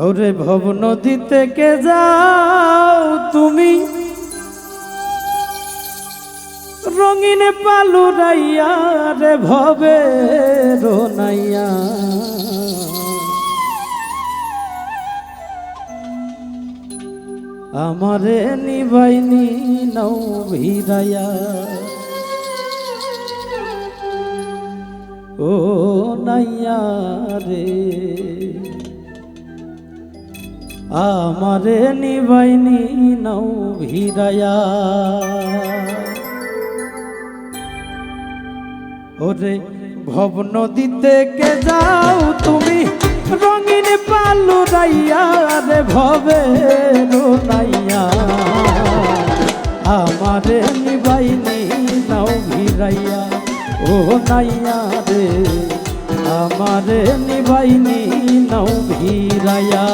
ওরে ভব নদী থেকে যাও তুমি রঙিন পালুরাইয়া রে ভবে রোনাইয়া আমারে নিবাইনি নৌ ভিড়াইয়া ও নাইয়া রে আমারে নিবাইনি নৌ ভিড়াইয়া ওরে ভব নদী থেকে যাও তুমি রঙিন পালুরাইয়া রে ভবে রোনাইয়া আমারে নিবাইনি নৌ ভিড়াইয়া ও নাইয়া রে আমারে নিবাইনি নৌ ভিড়াইয়া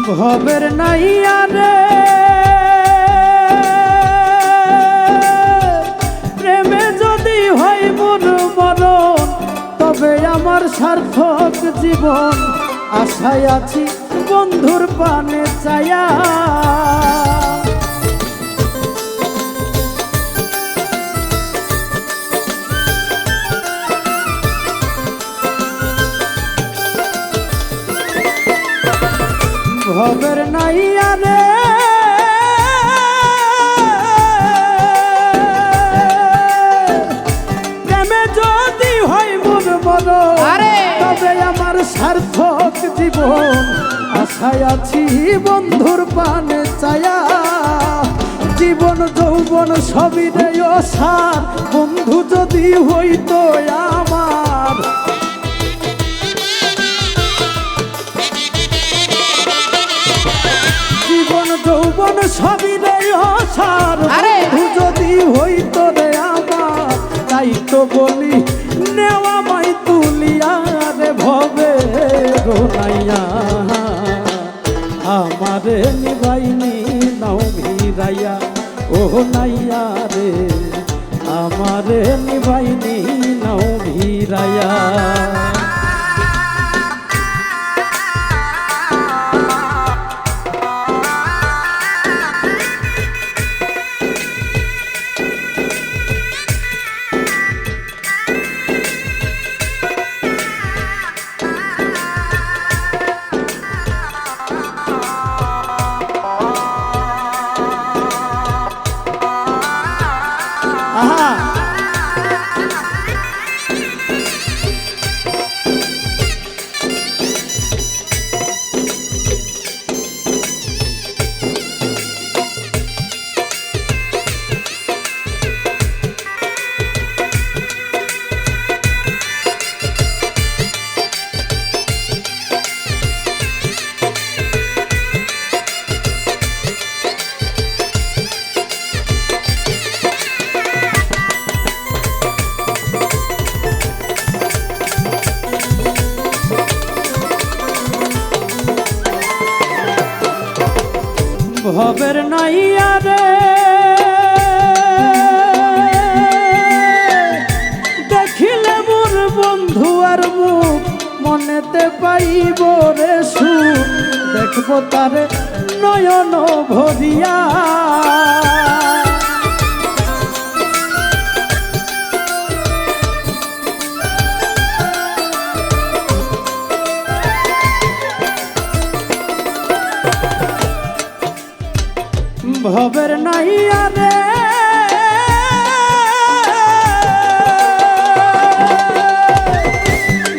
ভবের নাইয়া রে প্রেমে যদি হয় মোর মরণ তবে আমার সার্থক জীবন আশায় আছি বন্ধুর পানে চায়া ভবের নাইয়া রে প্রেমে যদি হয় মোর মরণ তবে আমার সার্থক জীবন আশায় আছি বন্ধুর পানে চায়া জীবন যৌবন সবই রে সার বন্ধু যদি হইতো আমার যৌবন সবই রে সার বন্ধু যদি হইতো রে আমার তাই তো বলি নেওয়া মাই তুলিয়া রে ভবে রোনাইয়া আমারে নিবাইনি নাও ভিড়াইয়া ও নাইয়া রে আমারে নিবাইনি নাও ভিড়াইয়া ভবের নাইয়া রে দেখিলে মোর বন্ধু আর মুখ মনেতে পাইব রে সুখ দেখব তারে নয়ন ভরিয়া ভবের নাইয়া রে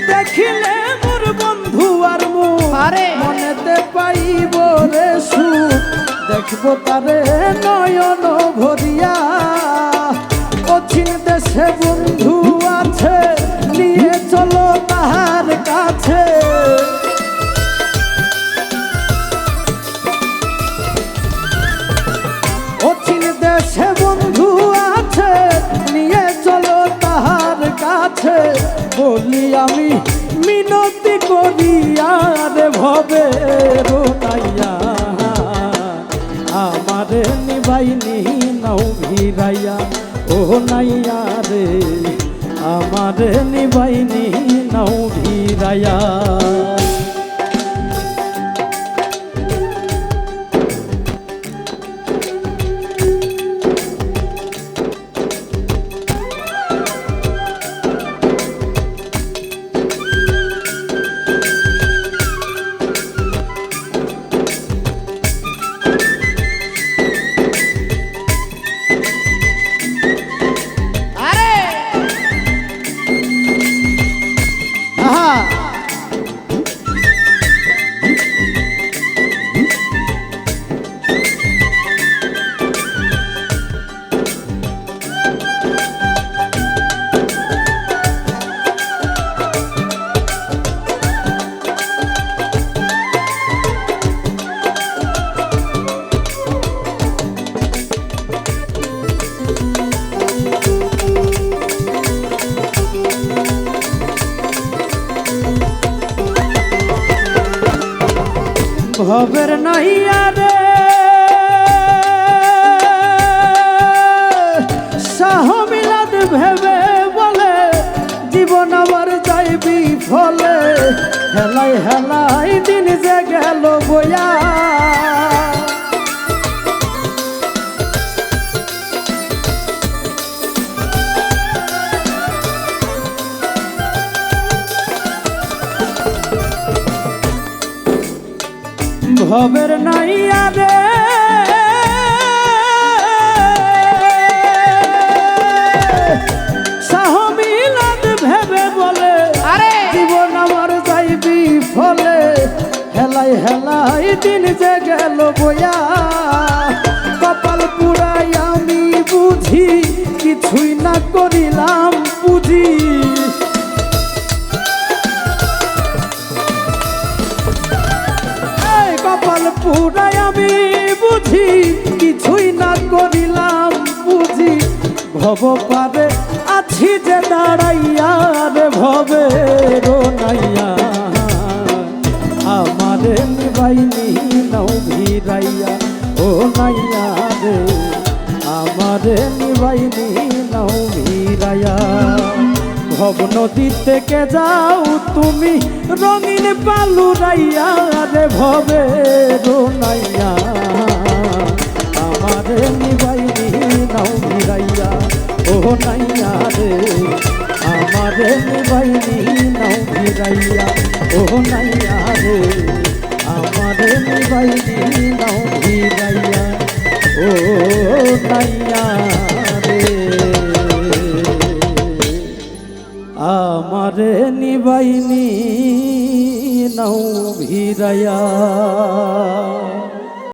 দেখিলে মোর বন্ধু আর মুখ মনেতে পাইব রে সুখ দেখবো তারে নয়ন ভরিয়া। অচিন দেশে বন্ধু আছে, নিয়ে চলো তাহার কাছে। অচিন দেশে বন্ধু আছে, নিয়ে চলো তাহার কাছে। বলি আমি মিনতি করিয়া রে ভবে রোনাইয়া, আমারে নিবাইনি নাও ভিড়াইয়া। ও নাইয়া রে আমারে নিবাইনি নাও ভিড়াইয়া। ভবের নাইয়া রে শাহ মিলাদ ভেবে বলে, জীবন আবার যাইবি ফলে। হেলাই হেলাই দিন যে গেল বয়া, ভবের নাইয়া রে শাহ মিলাদ ভেবে বলে, জীবন আমার যাইবি ফলে। হেলাই হেলাই দিন যে গেল বয়া, কপাল পুরাই আমি বুঝি, কিছুই না করিলাম বুঝি। কপাল পুরাই আমি বুঝি, কিছুই না করিলাম বুঝি। ভব পারে আছি যে দাঁড়াইয়া রে ভবে রোনাইয়া, আমারে নিবাইনি নাও ভিড়াইয়া। ও নাইয়া রে আমারে নিবাইনি নাও ভিড়াইয়া। ভব নদী থেকে যাও তুমি রঙিন পালুরাইয়া রে ভবে রোনাইয়া, আমারে নিবাইনি নাও ভিড়াইয়া। ও নাইয়া রে আমারে নিবাইনি নাও ভিড়াইয়া। ও নাইয়া রে আমারে নিবাইনি নাও ভিড়াইয়া। ও নাইয়া রে আমারে নিবাইনি নাও ভিড়াইয়া।